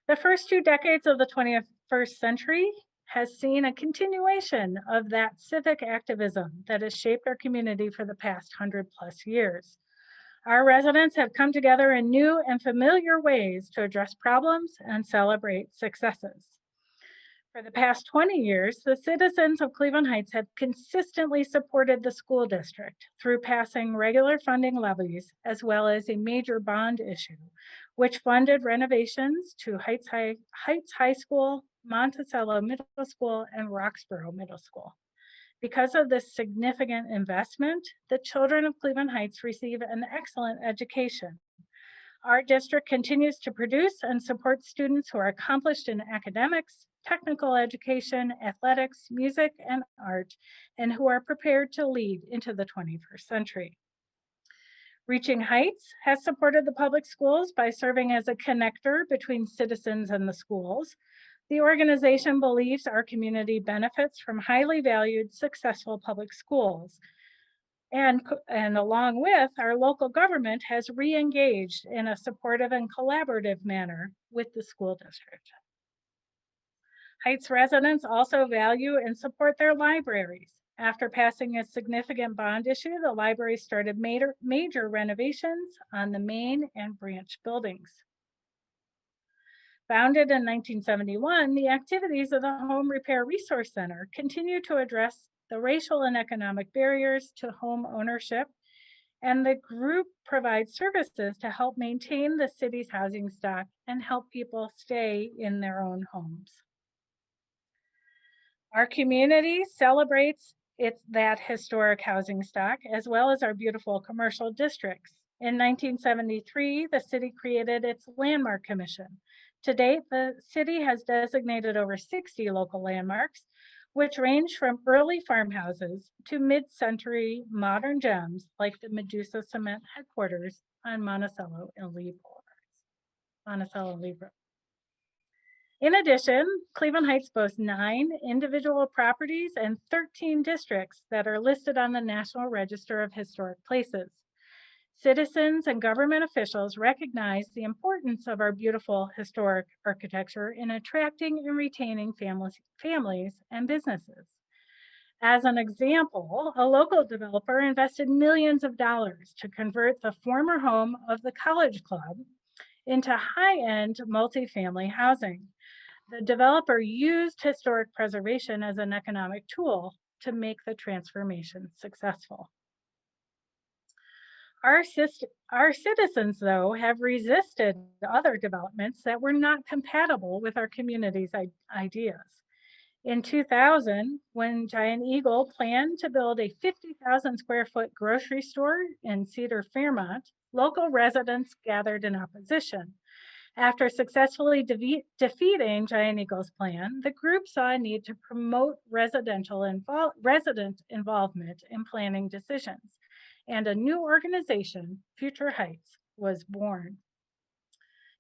C: The first 2 decades of the 21st century has seen a continuation of that civic activism that has shaped our community for the past 100+ years. Our residents have come together in new and familiar ways to address problems and celebrate successes. For the past 20 years, the citizens of Cleveland Heights have consistently supported the school district through passing regular funding levies, as well as a major bond issue, which funded renovations to Heights High School, Monticello Middle School, and Roxborough Middle School. Because of this significant investment, the children of Cleveland Heights receive an excellent education. Our district continues to produce and support students who are accomplished in academics, technical education, athletics, music, and art, and who are prepared to lead into the 21st century. Reaching Heights has supported the public schools by serving as a connector between citizens and the schools. The organization believes our community benefits from highly valued, successful public schools. And along with our local government has re-engaged in a supportive and collaborative manner with the school district. Heights residents also value and support their libraries. After passing a significant bond issue, the library started major renovations on the main and branch buildings. Founded in 1971, the activities of the Home Repair Resource Center continue to address the racial and economic barriers to home ownership, and the group provides services to help maintain the city's housing stock and help people stay in their own homes. Our community celebrates that historic housing stock, as well as our beautiful commercial districts. In 1973, the city created its Landmark Commission. To date, the city has designated over 60 local landmarks, which range from early farmhouses to mid-century modern gems like the Medusa Cement headquarters on Monticello and Lee Road. In addition, Cleveland Heights boasts 9 individual properties and 13 districts that are listed on the National Register of Historic Places. Citizens and government officials recognize the importance of our beautiful historic architecture in attracting and retaining families and businesses. As an example, a local developer invested millions of dollars to convert the former home of the College Club into high-end multifamily housing. The developer used historic preservation as an economic tool to make the transformation successful. Our citizens, though, have resisted other developments that were not compatible with our community's ideas. In 2000, when Giant Eagle planned to build a 50,000 square foot grocery store in Cedar Fairmont, local residents gathered in opposition. After successfully defeating Giant Eagle's plan, the group saw a need to promote resident involvement in planning decisions, and a new organization, Future Heights, was born.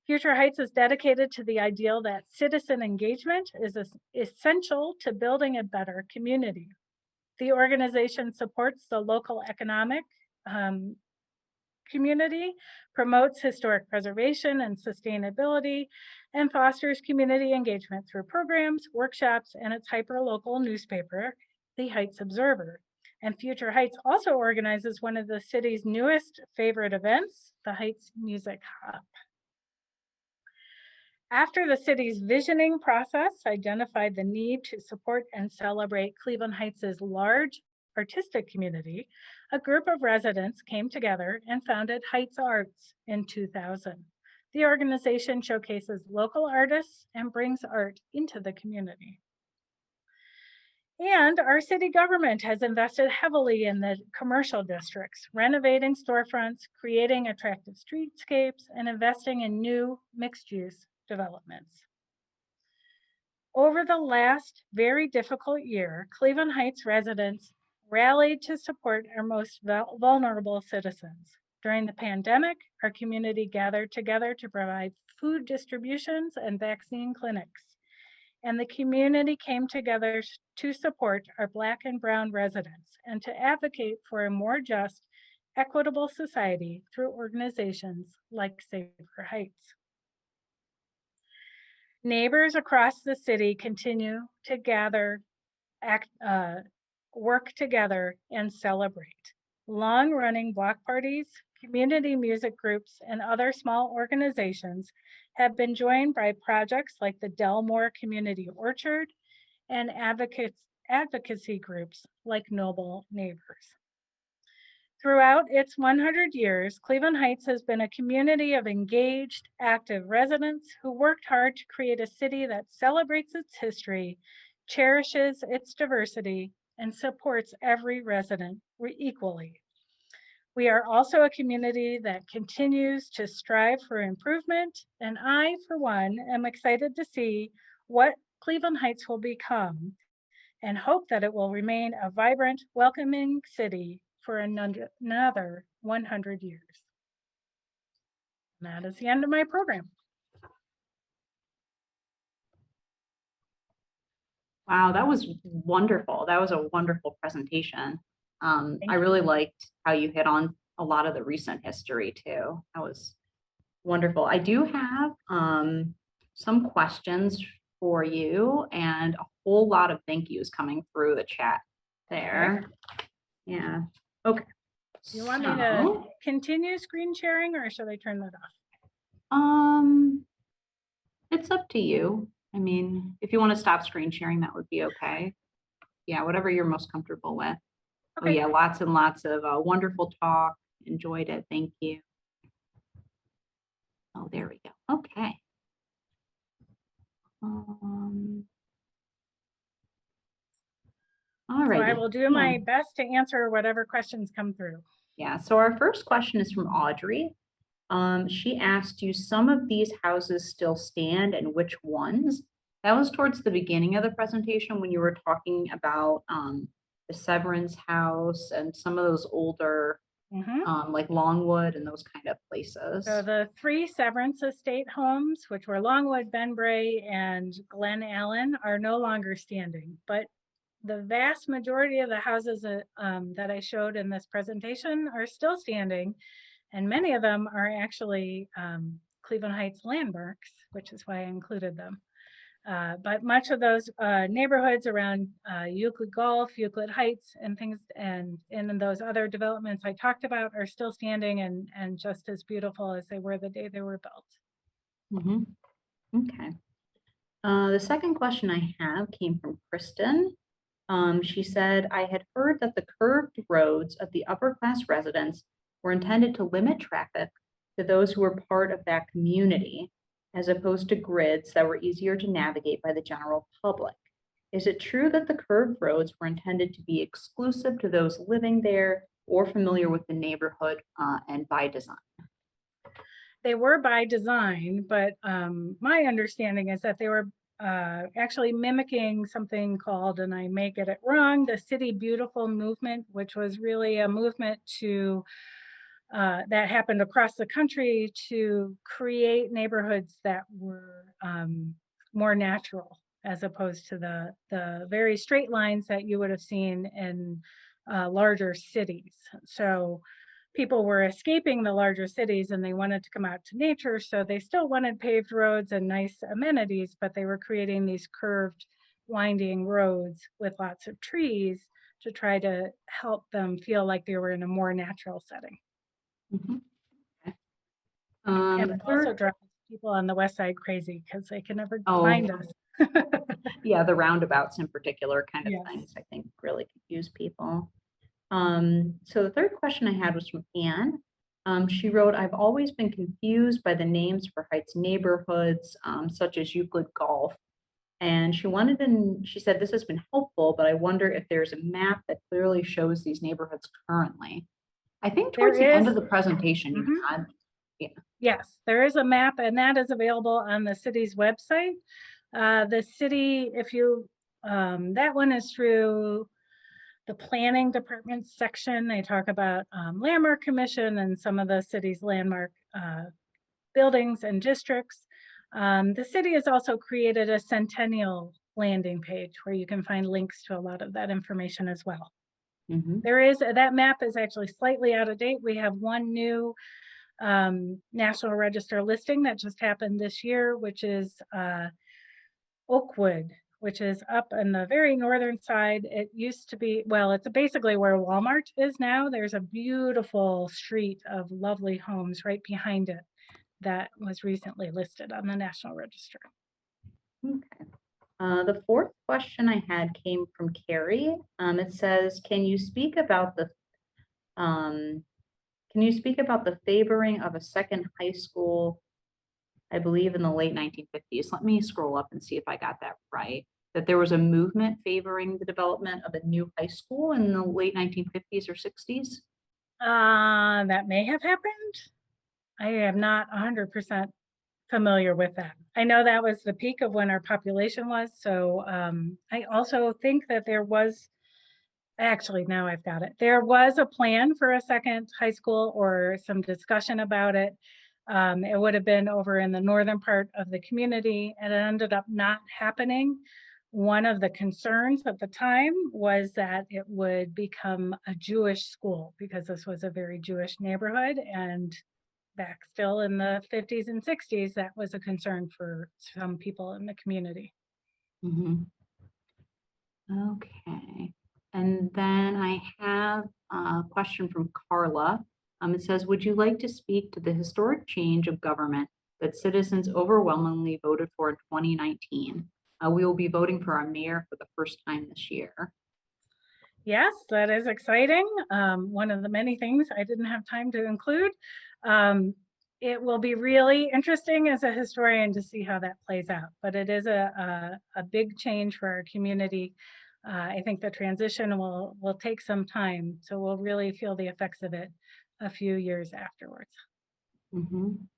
C: Future Heights is dedicated to the ideal that citizen engagement is essential to building a better community. The organization supports the local economic community, promotes historic preservation and sustainability, and fosters community engagement through programs, workshops, and its hyper-local newspaper, the Heights Observer. And Future Heights also organizes one of the city's newest favorite events, the Heights Music Hop. After the city's visioning process identified the need to support and celebrate Cleveland Heights' large artistic community, a group of residents came together and founded Heights Arts in 2000. The organization showcases local artists and brings art into the community. And our city government has invested heavily in the commercial districts, renovating storefronts, creating attractive streetscapes, and investing in new mixed-use developments. Over the last very difficult year, Cleveland Heights residents rallied to support our most vulnerable citizens. During the pandemic, our community gathered together to provide food distributions and vaccine clinics. And the community came together to support our Black and Brown residents and to advocate for a more just, equitable society through organizations like Cedar Heights. Neighbors across the city continue to gather, work together, and celebrate. Long-running block parties, community music groups, and other small organizations have been joined by projects like the Delmore Community Orchard and advocacy groups like Noble Neighbors. Throughout its 100 years, Cleveland Heights has been a community of engaged, active residents who worked hard to create a city that celebrates its history, cherishes its diversity, and supports every resident equally. We are also a community that continues to strive for improvement, and I, for one, am excited to see what Cleveland Heights will become and hope that it will remain a vibrant, welcoming city for another 100 years. And that is the end of my program.
A: Wow, that was wonderful. That was a wonderful presentation. I really liked how you hit on a lot of the recent history too. That was wonderful. I do have some questions for you and a whole lot of thank yous coming through the chat there. Okay. Yeah. Okay.
C: Do you want me to continue screen sharing or should I turn that
A: off? It's up to you. I mean, if you want to stop screen sharing, that would be okay. Yeah, whatever you're most comfortable with. Okay. Oh yeah, lots and lots of wonderful talk. Enjoyed it. Thank you. Oh, there we go. Okay. All right.
C: So I will do my best to answer whatever questions come through.
A: Yeah. So our first question is from Audrey. She asked, do some of these houses still stand and which ones? That was towards the beginning of the presentation when you were talking about the Severance house and some of those older, like Longwood and those kind of places.
C: So the 3 Severance estate homes, which were Longwood, Benbray, and Glen Allen, are no longer standing. But the vast majority of the houses that I showed in this presentation are still standing. And many of them are actually Cleveland Heights landmarks, which is why I included them. But much of those neighborhoods around Euclid Gulf, Euclid Heights, and things, and in those other developments I talked about are still standing and just as beautiful as they were the day they were built.
A: Okay. The second question I have came from Kristen. She said, I had heard that the curved roads of the upper class residents were intended to limit traffic to those who were part of that community, as opposed to grids that were easier to navigate by the general public. Is it true that the curved roads were intended to be exclusive to those living there or familiar with the neighborhood and by design?
C: They were by design, but my understanding is that they were actually mimicking something called, and I may get it wrong, the City Beautiful movement, which was really a movement to that happened across the country to create neighborhoods that were more natural, as opposed to the very straight lines that you would have seen in larger cities. So people were escaping the larger cities and they wanted to come out to nature. So they still wanted paved roads and nice amenities, but they were creating these curved, winding roads with lots of trees to try to help them feel like they were in a more natural setting.
A: Okay.
C: And it also drives people on the west side crazy because they can never find us.
A: Yeah, the roundabouts in particular kind of things, I think, really confuse people. So the third question I had was from Anne. She wrote, I've always been confused by the names for Heights neighborhoods, such as Euclid Gulf. And she said, this has been helpful, but I wonder if there's a map that clearly shows these neighborhoods currently. I think towards the end of the presentation, you had. Yeah.
C: Yes, there is a map, and that is available on the city's website. The city, if you, that one is through the planning department section, they talk about landmark commission and some of the city's landmark buildings and districts. The city has also created a centennial landing page where you can find links to a lot of that information as well.
A: Mhm.
C: There is, that map is actually slightly out of date. We have one new National Register listing that just happened this year, which is Oakwood, which is up on the very northern side. It used to be, well, it's basically where Walmart is now. There's a beautiful street of lovely homes right behind it that was recently listed on the National Register.
A: Okay. The fourth question I had came from Carrie. It says, can you speak about the favoring of a second high school, I believe in the late 1950s? Let me scroll up and see if I got that right. That there was a movement favoring the development of a new high school in the late 1950s or 60s?
C: That may have happened. I am not 100% familiar with that. I know that was the peak of when our population was. So I also think that there was, actually, now I've got it. There was a plan for a second high school or some discussion about it. It would have been over in the northern part of the community, and it ended up not happening. One of the concerns at the time was that it would become a Jewish school because this was a very Jewish neighborhood, and back still in the 50s and 60s, that was a concern for some people in the community.
A: Mhm. Okay. And then I have a question from Carla. It says, would you like to speak to the historic change of government that citizens overwhelmingly voted for in 2019? We will be voting for our mayor for the first time this year.
C: Yes, that is exciting. One of the many things I didn't have time to include. It will be really interesting as a historian to see how that plays out, but it is a big change for our community. I think the transition will take some time, so we'll really feel the effects of it a few years afterwards.
A: Mhm.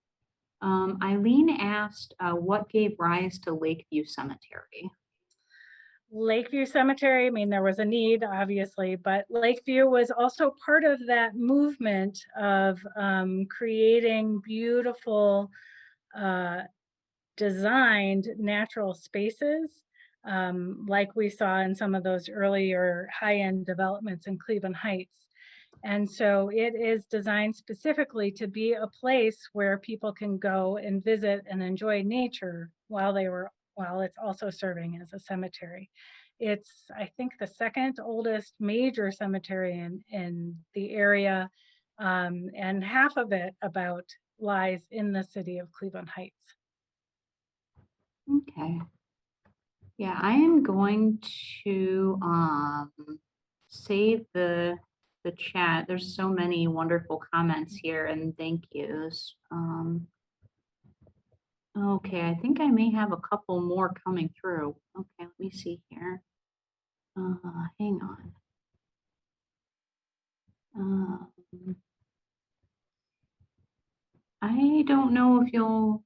A: Eileen asked, what gave rise to Lakeview Cemetery?
C: Lakeview Cemetery, I mean, there was a need, obviously, but Lakeview was also part of that movement of creating beautiful, designed natural spaces, like we saw in some of those earlier high-end developments in Cleveland Heights. And so it is designed specifically to be a place where people can go and visit and enjoy nature while it's also serving as a cemetery. It's, I think, the second oldest major cemetery in the area, and half of it about lies in the city of Cleveland Heights.
A: Okay. Yeah, I am going to save the chat. There's so many wonderful comments here and thank yous. Okay, I think I may have a couple more coming through. Okay, let me see here. Hang on. I don't know if you'll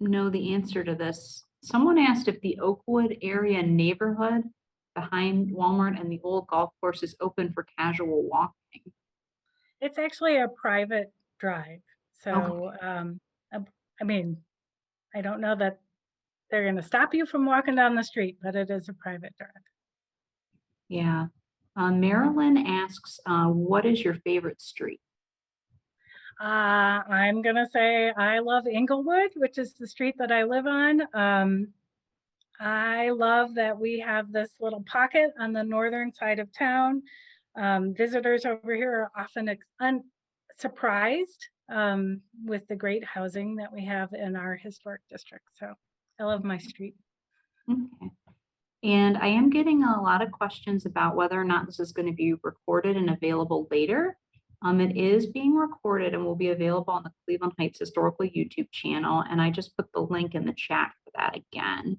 A: know the answer to this. Someone asked if the Oakwood area neighborhood behind Walmart and the old golf course is open for casual walking.
C: It's actually a private drive. So, I mean, I don't know that they're going to stop you from walking down the street, but it is a private drive.
A: Yeah. Marilyn asks, what is your favorite street?
C: I'm going to say I love Inglewood, which is the street that I live on. I love that we have this little pocket on the northern side of town. Visitors over here are often surprised with the great housing that we have in our historic district. So I love my street.
A: Okay. And I am getting a lot of questions about whether or not this is going to be recorded and available later. It is being recorded and will be available on the Cleveland Heights Historical YouTube channel. And I just put the link in the chat for that again.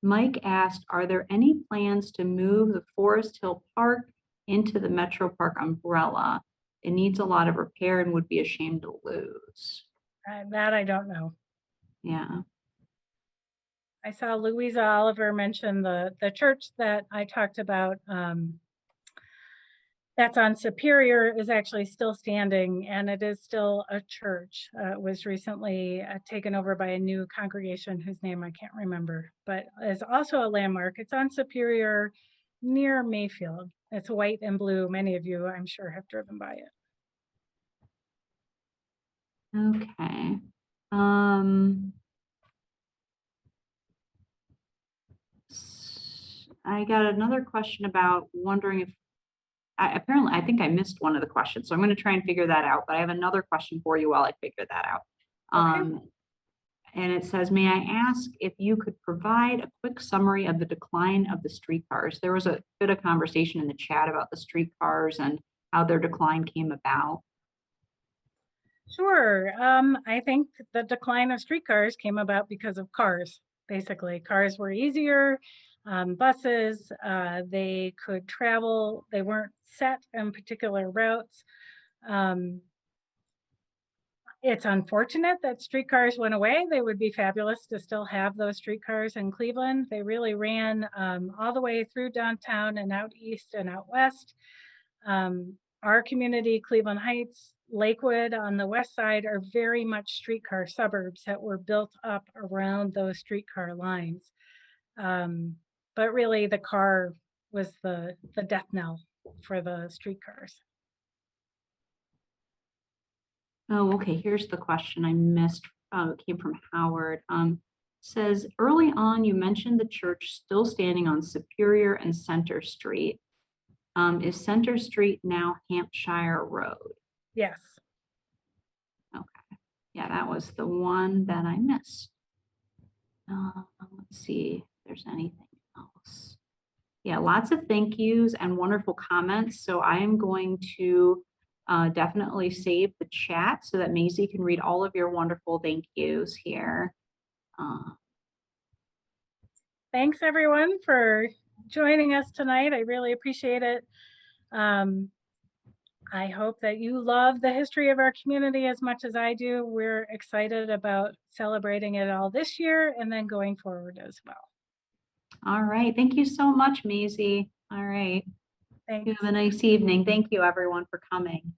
A: Mike asked, are there any plans to move the Forest Hill Park into the Metro Park umbrella? It needs a lot of repair and would be a shame to lose.
C: That I don't know.
A: Yeah.
C: I saw Louisa Oliver mention the church that I talked about, that's on Superior, is actually still standing, and it is still a church. It was recently taken over by a new congregation whose name I can't remember, but is also a landmark. It's on Superior near Mayfield. It's white and blue. Many of you, I'm sure, have driven by it.
A: Okay. I got another question about wondering if, apparently, I think I missed one of the questions, so I'm going to try and figure that out, but I have another question for you while I figure that out.
C: Okay.
A: And it says, may I ask if you could provide a quick summary of the decline of the streetcars? There was a bit of conversation in the chat about the streetcars and how their decline came about.
C: Sure. I think the decline of streetcars came about because of cars. Basically, cars were easier. Buses, they could travel. They weren't set in particular routes. It's unfortunate that streetcars went away. They would be fabulous to still have those streetcars in Cleveland. They really ran all the way through downtown and out east and out west. Our community, Cleveland Heights, Lakewood on the west side, are very much streetcar suburbs that were built up around those streetcar lines. But really the car was the death knell for the streetcars.
A: Oh, okay. Here's the question I missed. It came from Howard. Says early on, you mentioned the church still standing on Superior and Center Street. Is Center Street now Hampshire Road?
C: Yes.
A: Okay. Yeah, that was the one that I missed. Let's see if there's anything else. Yeah, lots of thank yous and wonderful comments. So I am going to definitely save the chat so that Mazie can read all of your wonderful thank yous here.
C: Thanks everyone for joining us tonight. I really appreciate it. I hope that you love the history of our community as much as I do. We're excited about celebrating it all this year and then going forward as well.
A: All right. Thank you so much, Mazie. All right.
C: Thanks.
A: You have a nice evening. Thank you everyone for coming.